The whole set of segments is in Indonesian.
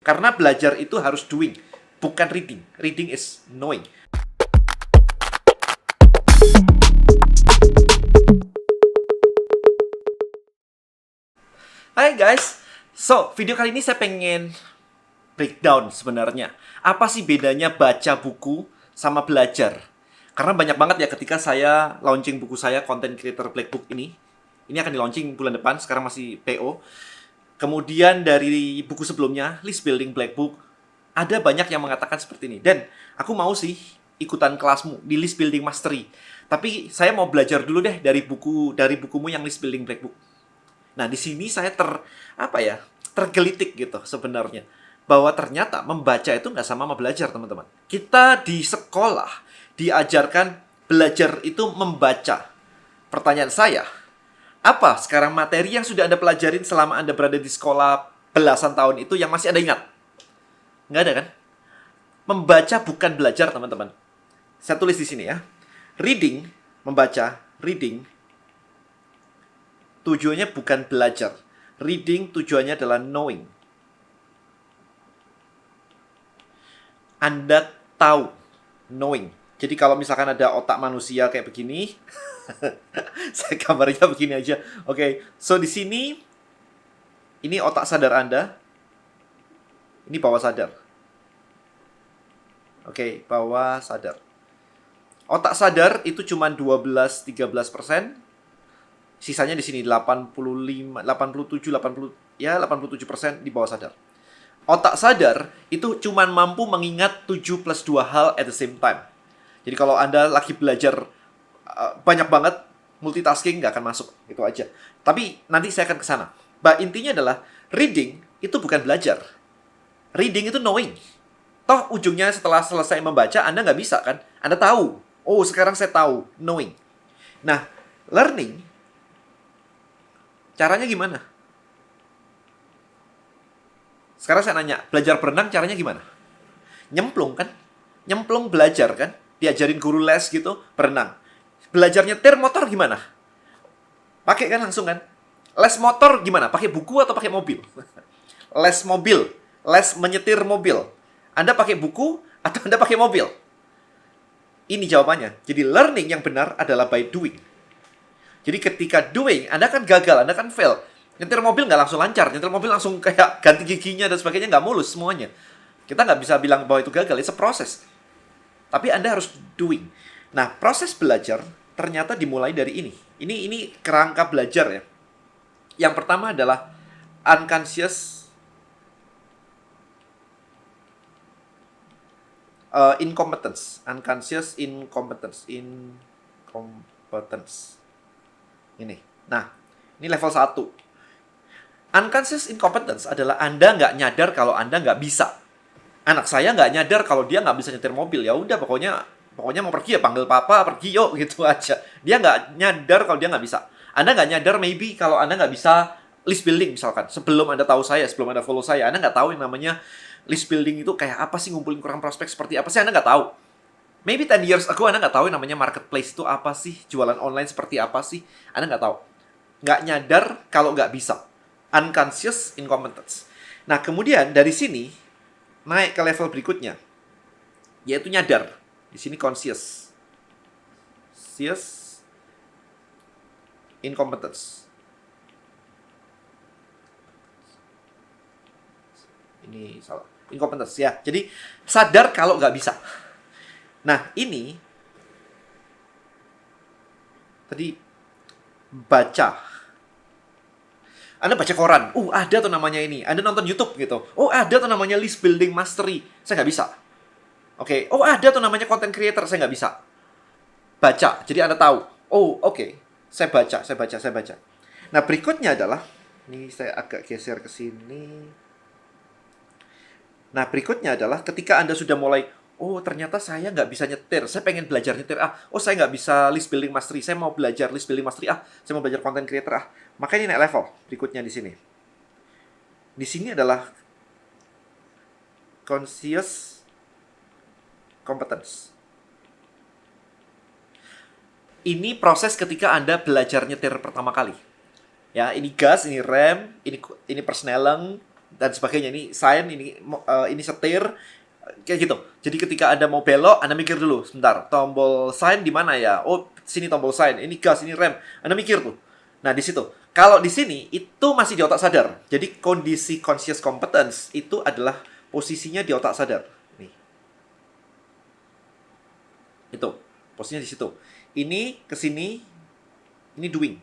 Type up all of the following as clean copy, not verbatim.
Karena belajar itu harus doing, bukan reading. Reading is knowing. Hai guys, so video kali ini saya pengen breakdown sebenarnya. Apa sih bedanya baca buku sama belajar? Karena banyak banget ya ketika saya launching buku saya, Content Creator Black Book ini. Ini akan di-launching bulan depan, sekarang masih PO. Kemudian dari buku sebelumnya, List Building Black Book, ada banyak yang mengatakan seperti ini. Dan aku mau sih ikutan kelasmu di List Building Mastery. Tapi saya mau belajar dulu deh dari bukumu yang List Building Black Book. Nah, di sini saya tergelitik gitu sebenarnya. Bahwa ternyata membaca itu nggak sama belajar, teman-teman. Kita di sekolah diajarkan belajar itu membaca. Pertanyaan saya, apa sekarang materi yang sudah Anda pelajarin selama Anda berada di sekolah belasan tahun itu yang masih Anda ingat? Nggak ada kan? Membaca bukan belajar, teman-teman. Saya tulis di sini ya. Reading, membaca, reading, tujuannya bukan belajar. Reading tujuannya adalah knowing. Anda tahu, knowing. Jadi kalau misalkan ada otak manusia kayak begini, saya gambarnya begini aja. Oke, so di sini, ini otak sadar Anda. Ini bawah sadar. Oke, bawah sadar. Otak sadar itu cuma 12-13%. Sisanya di sini 85, 87, 80, ya 87% di bawah sadar. Otak sadar itu cuma mampu mengingat 7 plus 2 hal at the same time. Jadi kalau Anda lagi belajar banyak banget, multitasking nggak akan masuk. Itu aja. Tapi nanti saya akan ke sana. Intinya adalah, reading itu bukan belajar. Reading itu knowing. Toh ujungnya setelah selesai membaca, Anda nggak bisa kan? Anda tahu. Oh, sekarang saya tahu. Knowing. Nah, learning, caranya gimana? Sekarang saya nanya, belajar berenang caranya gimana? Nyemplung kan? Nyemplung belajar kan? Diajarin guru les gitu, berenang. Belajar nyetir motor gimana? Pakai kan langsung kan? Les motor gimana? Pakai buku atau pakai mobil? Les mobil, les menyetir mobil. Anda pakai buku atau Anda pakai mobil? Ini jawabannya. Jadi learning yang benar adalah by doing. Jadi ketika doing, Anda kan gagal, Anda kan fail. Nyetir mobil nggak langsung lancar, nyetir mobil langsung kayak ganti giginya dan sebagainya, nggak mulus semuanya. Kita nggak bisa bilang bahwa itu gagal, it's a process. Tapi Anda harus doing. Nah, proses belajar ternyata dimulai dari ini. Ini kerangka belajar ya. Yang pertama adalah unconscious incompetence. Unconscious incompetence. Incompetence. Ini. Nah, ini level 1. Unconscious incompetence adalah Anda nggak nyadar kalau Anda nggak bisa. Anak saya nggak nyadar kalau dia nggak bisa nyetir mobil. Ya udah, pokoknya mau pergi ya panggil papa, pergi yuk, gitu aja. Dia nggak nyadar kalau dia nggak bisa. Anda nggak nyadar maybe kalau Anda nggak bisa list building misalkan. Sebelum Anda tahu saya, sebelum Anda follow saya, Anda nggak tahu yang namanya list building itu kayak apa sih, ngumpulin kurang prospek seperti apa sih, Anda nggak tahu. Maybe 10 years ago Anda nggak tahu yang namanya marketplace itu apa sih, jualan online seperti apa sih, Anda nggak tahu. Nggak nyadar kalau nggak bisa. Unconscious incompetence. Nah, kemudian dari sini naik ke level berikutnya, yaitu nyadar. Di sini conscious. Conscious incompetence. Ini salah. Incompetence ya. Jadi sadar kalau nggak bisa. Nah, ini tadi baca. Anda baca koran, ada tuh namanya ini. Anda nonton YouTube gitu, ada tuh namanya List Building Mastery. Saya nggak bisa. Oke, ada tuh namanya Content Creator. Saya nggak bisa. Baca, jadi Anda tahu. Oke. Saya baca. Nah, berikutnya adalah, ini saya agak geser ke sini. Nah, berikutnya adalah ketika Anda sudah mulai, ternyata saya nggak bisa nyetir. Saya pengen belajar nyetir. Saya nggak bisa List Building Mastery. Saya mau belajar List Building Mastery. Saya mau belajar Content Creator. Maka ini naik level. Berikutnya di sini. Di sini adalah conscious competence. Ini proses ketika Anda belajar nyetir pertama kali. Ya, ini gas, ini rem, ini persneleng, dan sebagainya. Ini sign, ini setir, kayak gitu. Jadi ketika Anda mau belok, Anda mikir dulu, sebentar, tombol sign di mana ya? Oh, sini tombol sign, ini gas, ini rem. Anda mikir tuh. Nah, di situ. Kalau di sini, itu masih di otak sadar. Jadi kondisi conscious competence itu adalah posisinya di otak sadar. Nih. Itu. Posisinya di situ. Ini ke sini, ini doing.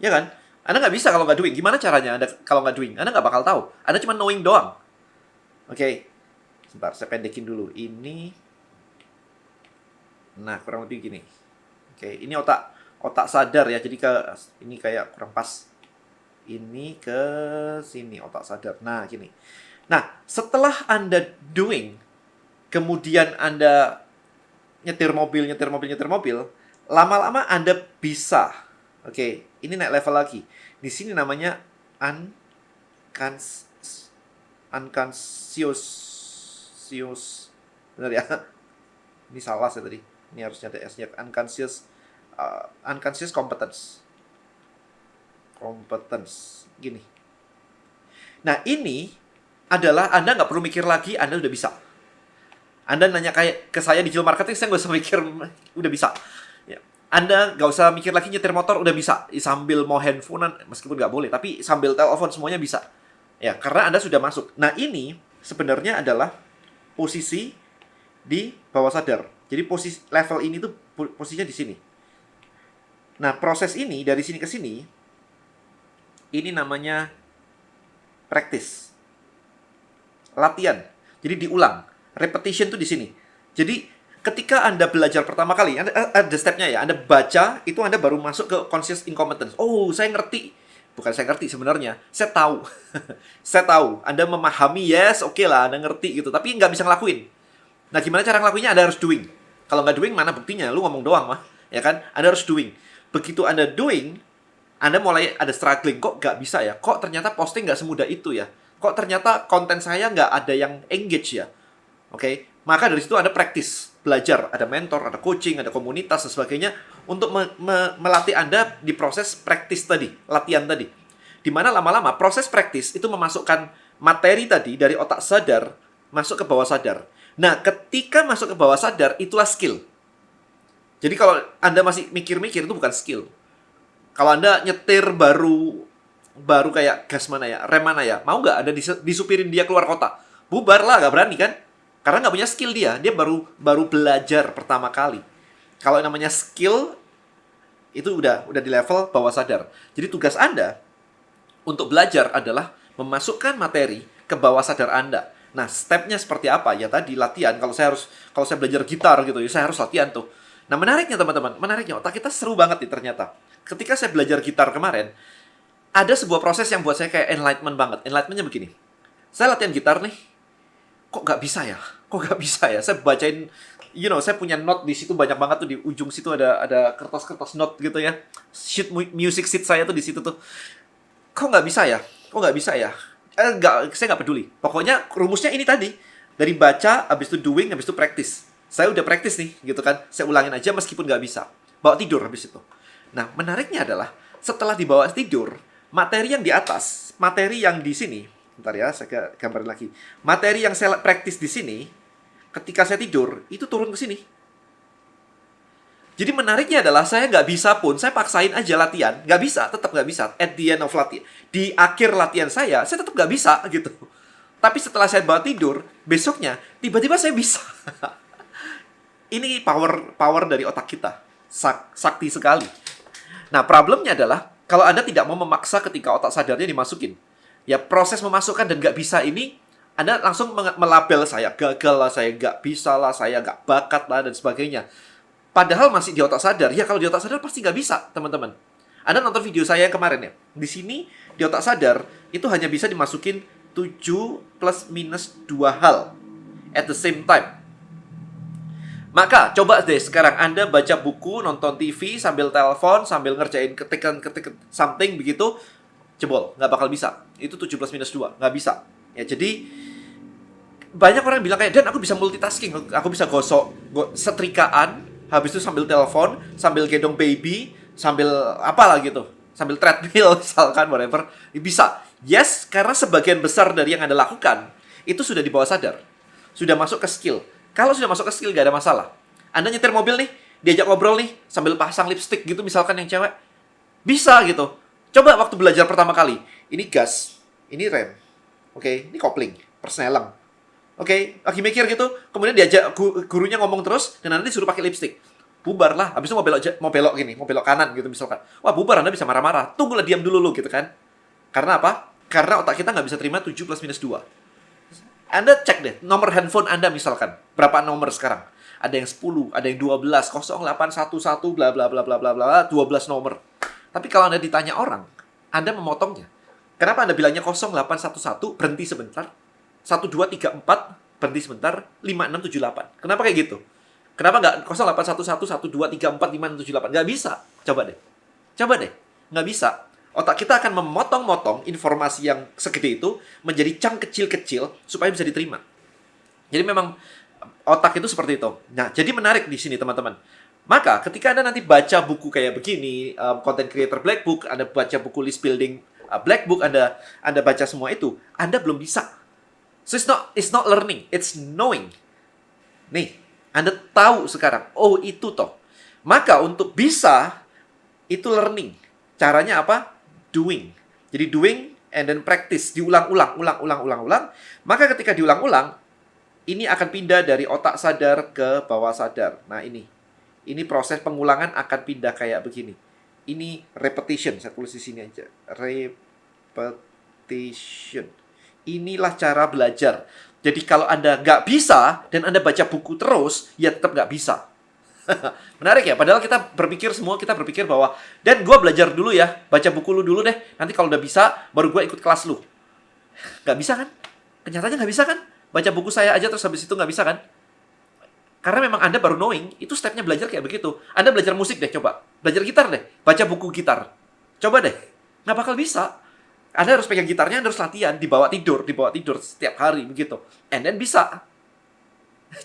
Ya kan? Anda nggak bisa kalau nggak doing. Gimana caranya Anda kalau nggak doing? Anda nggak bakal tahu. Anda cuma knowing doang. Oke. Sebentar, saya pendekin dulu. Ini. Nah, kurang lebih gini. Oke, ini otak sadar ya. Jadi ini kayak kurang pas. Ini ke sini otak sadar. Nah, gini. Nah, setelah Anda doing, kemudian Anda nyetir mobil, lama-lama Anda bisa. Oke, ini naik level lagi. Di sini namanya unconscious. Benar ya? Ini salah saya tadi. Ini harusnya ada S-nya. Unconscious competence. Gini. Nah, ini adalah Anda nggak perlu mikir lagi, Anda udah bisa. Anda nanya kayak ke saya digital marketing, saya nggak usah mikir, udah bisa. Ya. Anda nggak usah mikir lagi nyetir motor, udah bisa. Sambil mau handphonean, meskipun nggak boleh, tapi sambil telepon semuanya bisa. Ya, karena Anda sudah masuk. Nah, ini sebenarnya adalah posisi di bawah sadar. Jadi posisi level ini tuh posisinya di sini. Nah, proses ini dari sini ke sini, ini namanya practice. Latihan. Jadi diulang. Repetition tuh di sini. Jadi ketika Anda belajar pertama kali, ada stepnya ya. Anda baca, itu Anda baru masuk ke conscious incompetence. Oh, saya ngerti. Bukan saya ngerti sebenarnya. Saya tahu. Saya tahu. Anda memahami, yes, oke lah, Anda ngerti gitu. Tapi nggak bisa ngelakuin. Nah, gimana cara ngelakuinnya? Anda harus doing. Kalau nggak doing, mana buktinya? Lu ngomong doang mah. Ya kan? Anda harus doing. Begitu Anda doing, Anda mulai ada struggling. Kok nggak bisa ya? Kok ternyata posting nggak semudah itu ya? Kok ternyata konten saya nggak ada yang engage ya? Oke, maka dari situ Anda praktis, belajar, ada mentor, ada coaching, ada komunitas, dan sebagainya, untuk melatih Anda di proses praktis tadi, latihan tadi. Dimana lama-lama proses praktis itu memasukkan materi tadi dari otak sadar, masuk ke bawah sadar. Nah, ketika masuk ke bawah sadar, itulah skill. Jadi kalau Anda masih mikir-mikir, itu bukan skill. Kalau Anda nyetir baru kayak gas mana ya, rem mana ya, mau nggak Anda disupirin dia keluar kota? Bubar lah, nggak berani kan? Karena nggak punya skill dia baru belajar pertama kali. Kalau namanya skill, itu udah di level bawah sadar. Jadi tugas Anda untuk belajar adalah memasukkan materi ke bawah sadar Anda. Nah, stepnya seperti apa? Ya tadi latihan. Kalau saya belajar gitar gitu, ya saya harus latihan tuh. Nah, menariknya teman-teman, otak kita seru banget nih ternyata. Ketika saya belajar gitar kemarin, ada sebuah proses yang buat saya kayak enlightenment banget. Enlightenmentnya begini. Saya latihan gitar nih, kok nggak bisa ya? Saya bacain, saya punya note di situ banyak banget tuh, di ujung situ ada kertas-kertas note gitu ya. Music sheet saya tuh di situ tuh. Kok nggak bisa ya? Saya nggak peduli. Pokoknya rumusnya ini tadi. Dari baca, habis itu doing, habis itu practice. Saya udah practice nih, gitu kan. Saya ulangin aja meskipun nggak bisa. Bawa tidur habis itu. Nah, menariknya adalah, setelah dibawa tidur, materi yang di atas, materi yang di sini, bentar ya, saya gambarin lagi. Materi yang saya practice di sini, ketika saya tidur, itu turun ke sini. Jadi menariknya adalah, saya nggak bisa pun, saya paksain aja latihan. Nggak bisa, tetap nggak bisa. At the end of latihan. Di akhir latihan saya tetap nggak bisa, gitu. Tapi setelah saya bawa tidur, besoknya, tiba-tiba saya bisa. Ini power dari otak kita. Sakti sekali. Nah, problemnya adalah, kalau Anda tidak mau memaksa ketika otak sadarnya dimasukin. Ya, proses memasukkan dan nggak bisa ini, Anda langsung melabel saya gagal lah, saya nggak bisa lah, saya nggak bakat lah, dan sebagainya. Padahal masih di otak sadar. Ya, kalau di otak sadar pasti nggak bisa, teman-teman. Anda nonton video saya yang kemarin ya. Di sini, di otak sadar, itu hanya bisa dimasukin 7 plus minus 2 hal at the same time. Maka, coba deh sekarang Anda baca buku, nonton TV, sambil telepon, sambil ngerjain ketik something begitu, jebol, nggak bakal bisa. Itu 7 plus minus 2, nggak bisa. Ya, jadi, banyak orang bilang kayak, Dan, aku bisa multitasking, aku bisa gosok setrikaan, habis itu sambil telepon, sambil gendong baby, sambil apalah gitu, sambil treadmill misalkan, whatever. Bisa. Yes, karena sebagian besar dari yang Anda lakukan itu sudah di bawah sadar. Sudah masuk ke skill. Kalau sudah masuk ke skill, gak ada masalah. Anda nyetir mobil nih, diajak ngobrol nih, sambil pasang lipstick gitu misalkan yang cewek. Bisa gitu. Coba waktu belajar pertama kali. Ini gas, ini rem. Oke, ini kopling, persneling. Oke, lagi mikir gitu, kemudian diajak gurunya ngomong terus, dan Anda disuruh pakai lipstick. Bubar lah, habis itu mau belok gini, mau belok kanan gitu misalkan. Wah, bubar, Anda bisa marah-marah. Tunggulah, diam dulu lu gitu kan. Karena apa? Karena otak kita nggak bisa terima 7 plus minus 2. Anda cek deh, nomor handphone Anda misalkan. Berapa nomor sekarang? Ada yang 10, ada yang 12, 0811, bla bla bla bla bla bla, 12 nomor. Tapi kalau Anda ditanya orang, Anda memotongnya. Kenapa Anda bilangnya 0811, berhenti sebentar? 1234, berhenti sebentar, 5678. Kenapa kayak gitu? Kenapa nggak 0811, 1234, 5678? Nggak bisa. Coba deh. Coba deh. Nggak bisa. Otak kita akan memotong-motong informasi yang segede itu menjadi chunk kecil-kecil supaya bisa diterima. Jadi memang otak itu seperti itu. Nah, jadi menarik di sini teman-teman. Maka ketika Anda nanti baca buku kayak begini, Content Creator Black Book, Anda baca buku list building Black Book, Anda baca semua itu, Anda belum bisa. So it's not learning, it's knowing. Nih, Anda tahu sekarang, oh itu toh. Maka untuk bisa, itu learning. Caranya apa? Doing. Jadi doing and then practice. Diulang-ulang. Maka ketika diulang-ulang, ini akan pindah dari otak sadar ke bawah sadar. Nah ini. Ini proses pengulangan akan pindah kayak begini. Ini repetition. Saya tulis di sini aja. Repetition. Inilah cara belajar. Jadi kalau Anda nggak bisa, dan Anda baca buku terus, ya tetap nggak bisa. Menarik ya, padahal kita berpikir bahwa, dan gue belajar dulu ya, baca buku lu dulu deh, nanti kalau udah bisa, baru gue ikut kelas lu. Nggak bisa kan? Kenyataannya nggak bisa kan? Baca buku saya aja terus habis itu nggak bisa kan? Karena memang Anda baru knowing, itu stepnya belajar kayak begitu. Anda belajar musik deh, coba. Belajar gitar deh, baca buku gitar. Coba deh, nggak bakal bisa. Anda harus pegang gitarnya, Anda harus latihan, dibawa tidur setiap hari, begitu. And then bisa.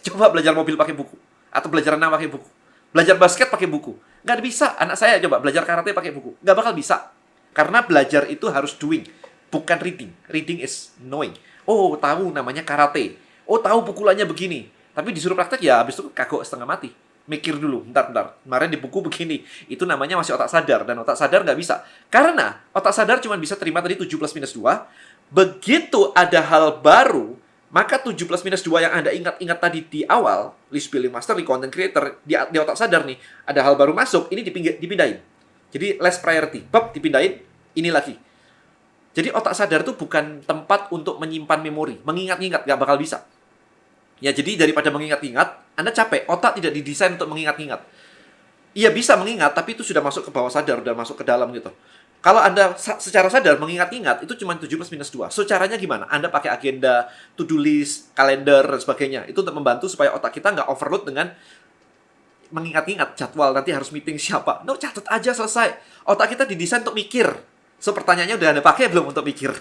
Coba belajar mobil pakai buku. Atau belajar renang pakai buku. Belajar basket pakai buku. Nggak bisa. Anak saya coba belajar karate pakai buku. Nggak bakal bisa. Karena belajar itu harus doing, bukan reading. Reading is knowing. Oh, tahu namanya karate. Oh, tahu pukulannya begini. Tapi disuruh praktek ya, habis itu kagok setengah mati. Mikir dulu, bentar. Kemarin di buku begini. Itu namanya masih otak sadar. Dan otak sadar nggak bisa. Karena otak sadar cuma bisa terima tadi 7 plus minus 2. Begitu ada hal baru, maka 7 plus minus 2 yang Anda ingat tadi di awal, list building master, di content creator, di otak sadar nih, ada hal baru masuk, ini dipindahin. Jadi less priority. Dipindahin, ini lagi. Jadi otak sadar itu bukan tempat untuk menyimpan memori. Mengingat-ingat, nggak bakal bisa. Ya, jadi daripada mengingat-ingat, Anda capek. Otak tidak didesain untuk mengingat-ingat. Iya bisa mengingat, tapi itu sudah masuk ke bawah sadar, sudah masuk ke dalam gitu. Kalau Anda secara sadar mengingat-ingat, itu cuma 7 plus minus 2. So, caranya gimana? Anda pakai agenda, to-do list, kalender, dan sebagainya. Itu untuk membantu supaya otak kita nggak overload dengan mengingat-ingat jadwal, nanti harus meeting siapa. No, catat aja, selesai. Otak kita didesain untuk mikir. So, pertanyaannya udah Anda pakai belum untuk mikir?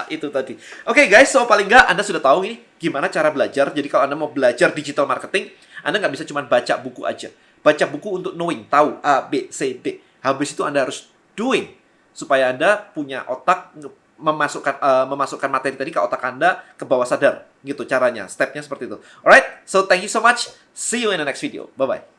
Itu tadi. Oke, guys, so paling nggak Anda sudah tahu ini gimana cara belajar. Jadi kalau Anda mau belajar digital marketing, Anda nggak bisa cuma baca buku aja. Baca buku untuk knowing, tahu A, B, C, D. Habis itu Anda harus doing. Supaya Anda punya otak memasukkan materi tadi ke otak Anda ke bawah sadar. Gitu caranya, stepnya seperti itu. Alright, so thank you so much. See you in the next video. Bye-bye.